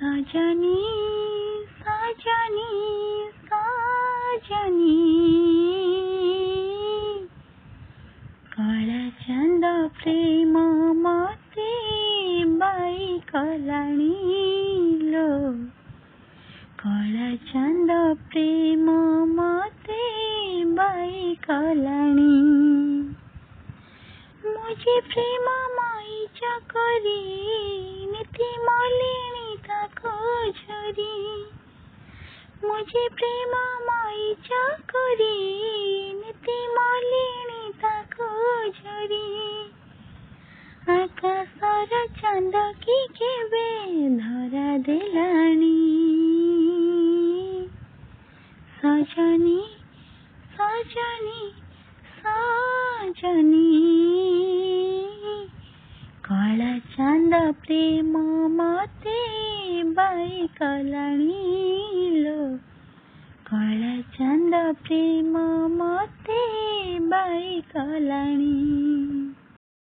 सजनी सजनी सजनी कला चंद प्रेम मते बाई कलाणी लो कला चंद प्रेम मते बाई कलाणी मुझे प्रेम माई चकरी नीति मलिनी ताको झरी मुझे प्रेम माई चकरी नीति मलिनी ताको झरी आकाशर चंद की केबे धरा देलानी सजनी सजनी सजनी कला चंद प्रेम मते बाई कलाणी लो कला चंद प्रेम मते बाई कलाणी।